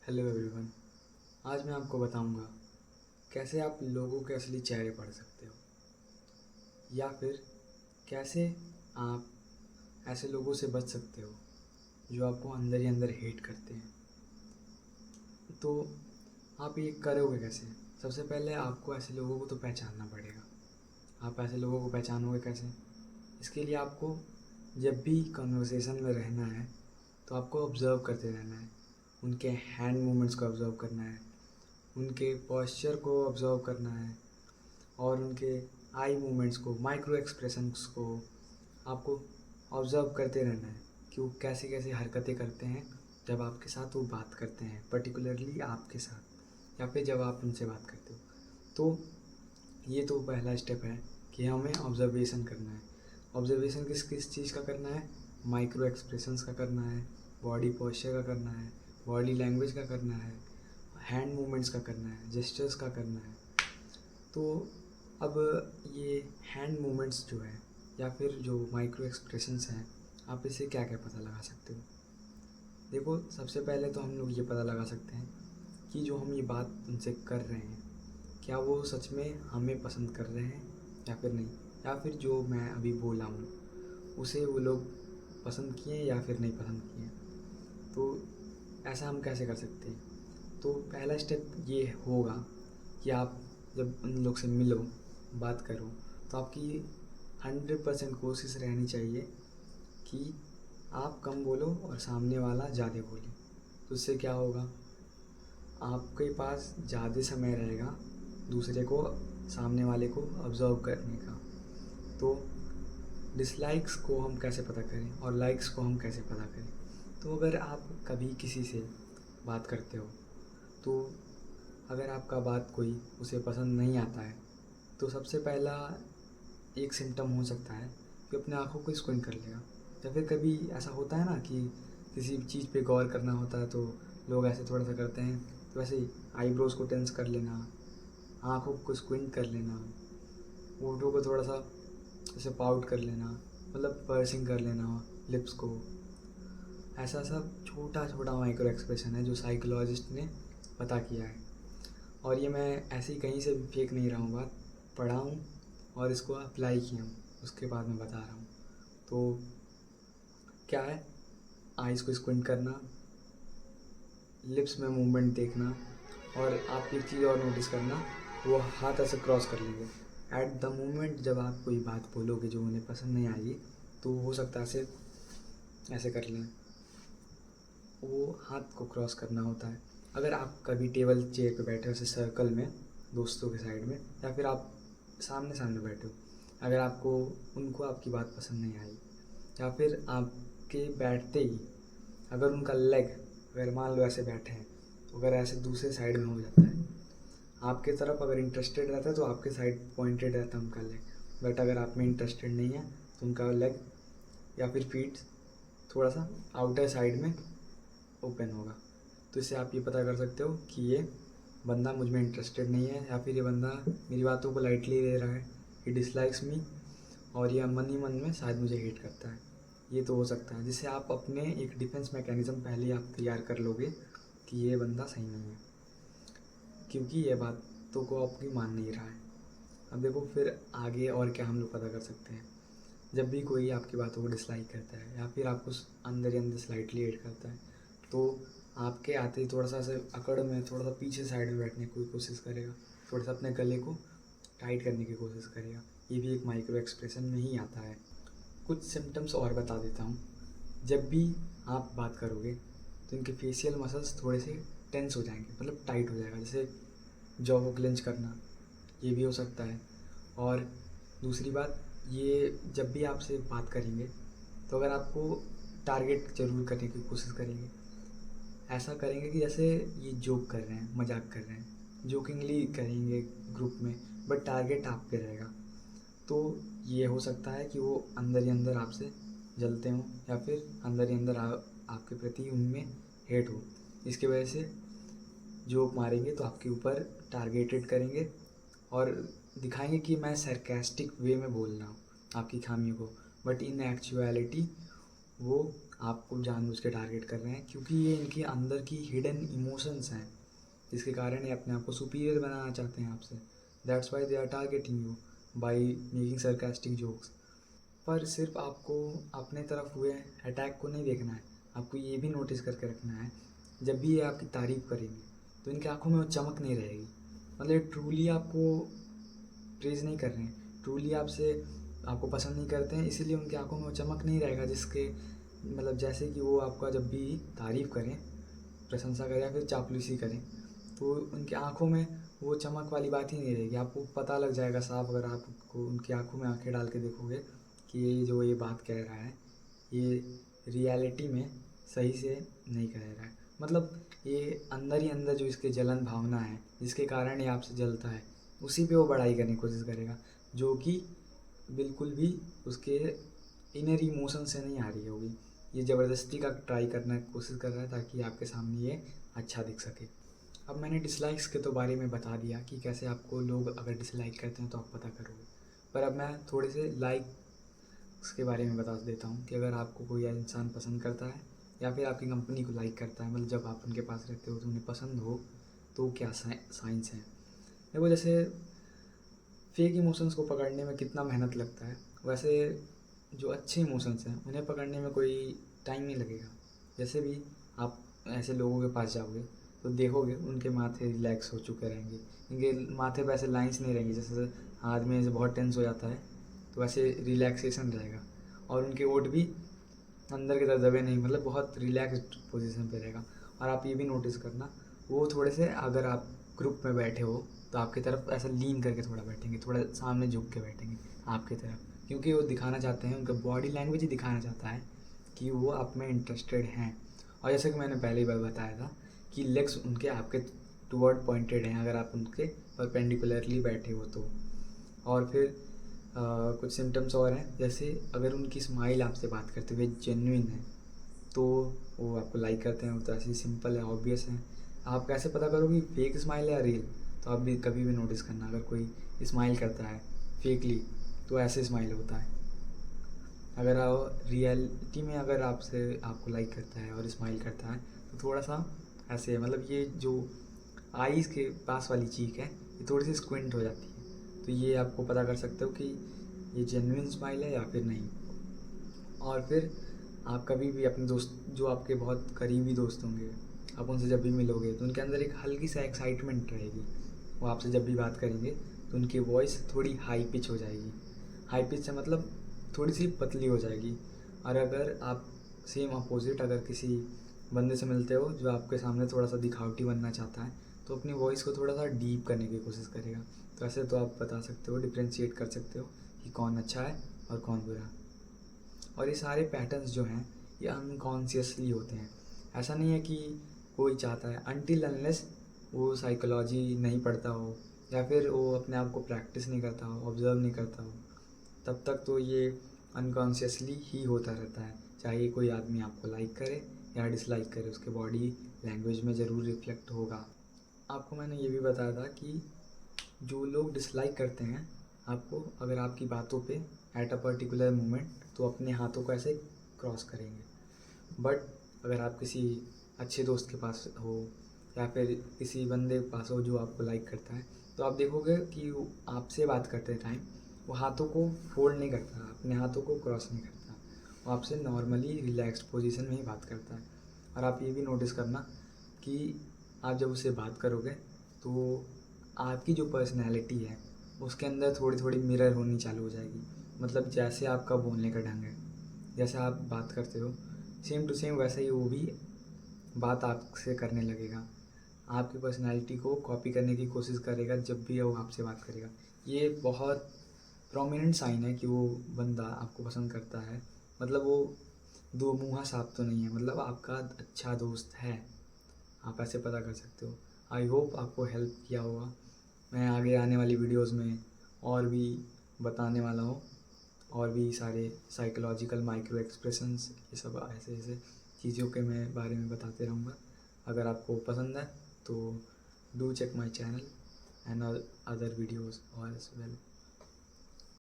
Hello everyone. आज मैं आपको बताऊंगा कैसे आप लोगों के असली चेहरे पढ़ सकते हो, या फिर कैसे आप ऐसे लोगों से बच सकते हो जो आपको अंदर ही अंदर हेट करते हैं। तो आप ये करोगे कैसे? सबसे पहले आपको ऐसे लोगों को तो पहचानना पड़ेगा। आप ऐसे लोगों को पहचानोगे कैसे? इसके लिए आपको जब भी कन्वर्सेशन में रहना है तो आपको ऑब्ज़र्व करते रहना है। उनके हैंड मूवमेंट्स को ऑब्ज़र्व करना है, उनके पोस्चर को ऑब्ज़र्व करना है, और उनके आई मूवमेंट्स को, माइक्रो एक्सप्रेशंस को आपको ऑब्ज़र्व करते रहना है कि वो कैसे कैसे हरकतें करते हैं जब आपके साथ वो बात करते हैं, पर्टिकुलरली आपके साथ, या फिर जब आप उनसे बात करते हो। तो ये तो पहला स्टेप है कि हमें ऑब्ज़र्वेशन करना है। ऑब्ज़र्वेशन किस किस चीज़ का करना है? माइक्रो एक्सप्रेशंस का करना है, बॉडी पोस्चर का करना है, बॉडी लैंग्वेज का करना है, हैंड मूवमेंट्स का करना है, जेस्चर्स का करना है। तो अब ये हैंड मूवमेंट्स जो है या फिर जो माइक्रो एक्सप्रेशंस हैं, आप इसे क्या क्या पता लगा सकते हो? देखो, सबसे पहले तो हम लोग ये पता लगा सकते हैं कि जो हम ये बात उनसे कर रहे हैं, क्या वो सच में हमें पसंद कर रहे हैं या फिर नहीं, या फिर जो मैं अभी बोला हूँ उसे वो लोग पसंद किए या फिर नहीं पसंद किए। तो ऐसा हम कैसे कर सकते हैं? तो पहला स्टेप ये होगा कि आप जब उन लोग से मिलो, बात करो, तो आपकी 100% कोशिश रहनी चाहिए कि आप कम बोलो और सामने वाला ज़्यादा बोले। तो उससे क्या होगा? आपके पास ज़्यादा समय रहेगा दूसरे को, सामने वाले को ऑब्ज़र्व करने का। तो डिसलाइक्स को हम कैसे पता करें और लाइक्स को हम कैसे पता करें? तो अगर आप कभी किसी से बात करते हो, तो अगर आपका बात कोई उसे पसंद नहीं आता है, तो सबसे पहला एक सिम्टम हो सकता है कि अपने आँखों को स्क्विंट कर लेगा। या फिर कभी ऐसा होता है ना कि किसी चीज़ पे गौर करना होता है तो लोग ऐसे थोड़ा सा करते हैं, तो वैसे ही आईब्रोज़ को टेंस कर लेना, आँखों को स्क्विंट कर लेना, होठों को थोड़ा सा जैसे पाउट कर लेना, मतलब पर्सिंग कर लेना लिप्स को। ऐसा सब छोटा छोटा माइक्रो एक्सप्रेशन है जो साइकोलॉजिस्ट ने पता किया है, और ये मैं ऐसे ही कहीं से भी फेंक नहीं रहा हूँ बात, पढ़ा हूँ और इसको अप्लाई किया हूँ, उसके बाद मैं बता रहा हूँ। तो क्या है? आइज़ को स्क्विंट करना, लिप्स में मूवमेंट देखना, और आप एक चीज़ और नोटिस करना, वो हाथ ऐसे क्रॉस कर लेंगे एट द मोमेंट जब आप कोई बात बोलोगे जो उन्हें पसंद नहीं आएगी। तो हो सकता है ऐसे ऐसे कर लें, वो हाथ को क्रॉस करना होता है। अगर आप कभी टेबल चेयर पे बैठे हो ऐसे सर्कल में, दोस्तों के साइड में, या फिर आप सामने सामने बैठे हो, अगर आपको उनको आपकी बात पसंद नहीं आई, या फिर आपके बैठते ही अगर उनका लेग, अगर मान लो ऐसे बैठे हैं, तो अगर ऐसे दूसरे साइड में हो जाता है, आपके तरफ अगर इंटरेस्टेड रहता है तो आपके साइड पॉइंटेड रहता है उनका लेग, बट अगर आप में इंटरेस्टेड नहीं है तो उनका लेग या फिर फीट थोड़ा सा आउटर साइड में ओपन होगा। तो इससे आप ये पता कर सकते हो कि ये बंदा मुझ में इंटरेस्टेड नहीं है, या फिर ये बंदा मेरी बातों को लाइटली ले रहा है, ही डिसलाइक्स मी, और ये मन ही मन में शायद मुझे हेट करता है। ये तो हो सकता है, जिससे आप अपने एक डिफेंस मैकेनिज़्म पहले ही आप तैयार कर लोगे कि ये बंदा सही नहीं है, क्योंकि ये बातों को आपकी मान नहीं रहा है। अब देखो फिर आगे और क्या हम लोग पता कर सकते हैं। जब भी कोई आपकी बातों को डिसलाइक करता है या फिर आपको अंदर ही अंदर स्लाइटली हेट करता है, तो आपके आते ही थोड़ा सा ऐसे अकड़ में थोड़ा सा पीछे साइड में बैठने की कोशिश करेगा, थोड़ा सा अपने गले को टाइट करने की कोशिश करेगा। ये भी एक माइक्रो एक्सप्रेशन में ही आता है। कुछ सिम्टम्स और बता देता हूँ। जब भी आप बात करोगे तो इनके फेशियल मसल्स थोड़े से टेंस हो जाएंगे, मतलब टाइट हो जाएगा, जैसे जॉ को क्लेंच करना, ये भी हो सकता है। और दूसरी बात, ये जब भी आपसे बात करेंगे तो अगर आपको टारगेट ज़रूर करने की कोशिश करेंगे, ऐसा करेंगे कि जैसे ये जोक कर रहे हैं, मजाक कर रहे हैं, जोकिंगली करेंगे ग्रुप में, बट टारगेट आप पे रहेगा। तो ये हो सकता है कि वो अंदर ही अंदर आपसे जलते हों, या फिर अंदर ही अंदर आपके प्रति उनमें हेट हो। इसकी वजह से जोक मारेंगे तो आपके ऊपर टारगेटेड करेंगे और दिखाएंगे कि मैं सरकास्टिक वे में बोल रहा हूँ आपकी खामियों को, बट इन एक्चुअलिटी वो आपको जानबूझ के टारगेट कर रहे हैं, क्योंकि ये इनके अंदर की हिडन इमोशंस हैं जिसके कारण ये अपने आप को सुपीरियर बनाना चाहते हैं आपसे। That's why they are targeting you by making sarcastic jokes. पर सिर्फ आपको अपने तरफ हुए अटैक को नहीं देखना है, आपको ये भी नोटिस करके रखना है जब भी ये आपकी तारीफ़ करेंगे तो इनकी आंखों में वो चमक नहीं रहेगी। मतलब ट्रूली आपको प्रेज़ नहीं कर रहे हैं, ट्रूली आपको पसंद नहीं करते हैं, इसीलिए उनकी आंखों में वो चमक नहीं रहेगा जिसके मतलब जैसे कि वो आपका जब भी तारीफ़ करें, प्रशंसा करें या फिर चापलूसी करें तो उनकी आंखों में वो चमक वाली बात ही नहीं रहेगी। आपको पता लग जाएगा साफ, अगर आपको उनकी आंखों में आंखें डाल के देखोगे कि ये बात कह रहा है ये रियलिटी में सही से नहीं कह रहा है। मतलब ये अंदर ही अंदर जो इसके जलन भावना है जिसके कारण ये आपसे जलता है, उसी पे वो बड़ाई करने की कोशिश करेगा, जो कि बिल्कुल भी उसके इनर इमोशन से नहीं आ रही होगी। ये ज़बरदस्ती का ट्राई करने की कोशिश कर रहा है ताकि आपके सामने ये अच्छा दिख सके। अब मैंने डिसलाइक्स के तो बारे में बता दिया कि कैसे आपको लोग अगर डिसलाइक करते हैं तो आप पता करोगे, पर अब मैं थोड़े से लाइक्स के बारे में बता देता हूँ कि अगर आपको कोई इंसान पसंद करता है या फिर आपकी कंपनी को लाइक करता है, मतलब जब आप उनके पास रहते हो तो उन्हें पसंद हो, तो क्या साइंस हैं। देखो, जैसे फेक इमोशंस को पकड़ने में कितना मेहनत लगता है, वैसे जो अच्छे इमोशंस हैं उन्हें पकड़ने में कोई टाइम नहीं लगेगा। जैसे भी आप ऐसे लोगों के पास जाओगे तो देखोगे उनके माथे रिलैक्स हो चुके रहेंगे, उनके माथे पे ऐसे लाइंस नहीं रहेंगी, जैसे आदमी ऐसे बहुत टेंस हो जाता है तो वैसे रिलैक्सेशन रहेगा, और उनके ओठ भी अंदर की तरफ दबे नहीं, मतलब बहुत रिलैक्स्ड पोजीशन पे रहेगा। और आप ये भी नोटिस करना, वो थोड़े से अगर आप ग्रुप में बैठे हो तो आपकी तरफ ऐसा लीन करके थोड़ा बैठेंगे, थोड़ा सामने झुक के बैठेंगे आपकी तरफ, क्योंकि वो दिखाना चाहते हैं, उनका बॉडी लैंग्वेज ही दिखाना चाहता है कि वो आप में इंटरेस्टेड हैं। और जैसे कि मैंने पहले ही बार बताया था कि लेग्स उनके आपके टुवर्ड पॉइंटेड हैं अगर आप उनके परपेंडिकुलरली बैठे हो तो। और फिर कुछ सिम्टम्स और हैं, जैसे अगर उनकी स्माइल आपसे बात करते हुए जेन्युइन है तो वो आपको लाइक करते हैं, वो तो ऐसे ही सिंपल है, ऑब्वियस है। आप कैसे पता करोगे फेक स्माइल है या रियल? तो आप भी कभी भी नोटिस करना, अगर कोई स्माइल करता है फेकली तो ऐसे स्माइल होता है। अगर रियलिटी में अगर आपको लाइक करता है और स्माइल करता है तो थोड़ा सा ऐसे, मतलब ये जो आईज़ के पास वाली चीक है ये थोड़ी सी स्क्विंट हो जाती है, तो ये आपको पता कर सकते हो कि ये जेन्युइन स्माइल है या फिर नहीं। और फिर आप कभी भी अपने दोस्त, जो आपके बहुत करीबी दोस्त होंगे, आप उनसे जब भी मिलोगे तो उनके अंदर एक हल्की सा एक्साइटमेंट रहेगी। वो आपसे जब भी बात करेंगे तो उनकी वॉइस थोड़ी हाई पिच हो जाएगी। हाई पिच से मतलब थोड़ी सी पतली हो जाएगी। और अगर आप सेम अपोजिट अगर किसी बंदे से मिलते हो जो आपके सामने थोड़ा सा दिखावटी बनना चाहता है तो अपनी वॉइस को थोड़ा सा डीप करने की कोशिश करेगा। तो ऐसे तो आप बता सकते हो, डिफ्रेंशिएट कर सकते हो कि कौन अच्छा है और कौन बुरा। और ये सारे पैटर्न्स जो हैं ये अनकॉन्शियसली होते हैं। ऐसा नहीं है कि कोई चाहता है, अनटिल अनलेस वो साइकोलॉजी नहीं पढ़ता हो या फिर वो अपने आप को प्रैक्टिस नहीं करता हो, ऑब्जर्व नहीं करता हो, तब तक तो ये अनकॉन्शियसली ही होता रहता है। चाहे कोई आदमी आपको लाइक करे या डिसलाइक करे, उसके बॉडी लैंग्वेज में ज़रूर रिफ्लेक्ट होगा। आपको मैंने ये भी बताया था कि जो लोग डिसलाइक करते हैं आपको, अगर आपकी बातों पे एट अ पर्टिकुलर मोमेंट तो अपने हाथों को ऐसे क्रॉस करेंगे। बट अगर आप किसी अच्छे दोस्त के पास हो या फिर किसी बंदे के पास हो जो आपको लाइक करता है तो आप देखोगे कि वो आपसे बात करते टाइम वो हाथों को फोल्ड नहीं करता, अपने हाथों को क्रॉस नहीं करता, वो आपसे नॉर्मली रिलैक्स्ड पोजीशन में ही बात करता है। और आप ये भी नोटिस करना कि आप जब उससे बात करोगे तो आपकी जो पर्सनैलिटी है उसके अंदर थोड़ी थोड़ी मिरर होनी चालू हो जाएगी। मतलब जैसे आपका बोलने का ढंग है, जैसे आप बात करते हो सेम टू सेम वैसे ही वो भी बात आपसे करने लगेगा, आपकी पर्सनैलिटी को कॉपी करने की कोशिश करेगा जब भी वो आपसे बात करेगा। ये बहुत प्रोमिनेंट साइन है कि वो बंदा आपको पसंद करता है। मतलब वो दो मुँहा साफ तो नहीं है, मतलब आपका अच्छा दोस्त है, आप ऐसे पता कर सकते हो। आई होप आपको हेल्प किया होगा। मैं आगे आने वाली वीडियोस में और भी बताने वाला हूँ, और भी सारे साइकोलॉजिकल माइक्रो एक्सप्रेशंस, ये सब ऐसे ऐसे चीज़ों के मैं बारे में बताते रहूँगा। अगर आपको पसंद है तो do check my channel and other videos और एज वेल।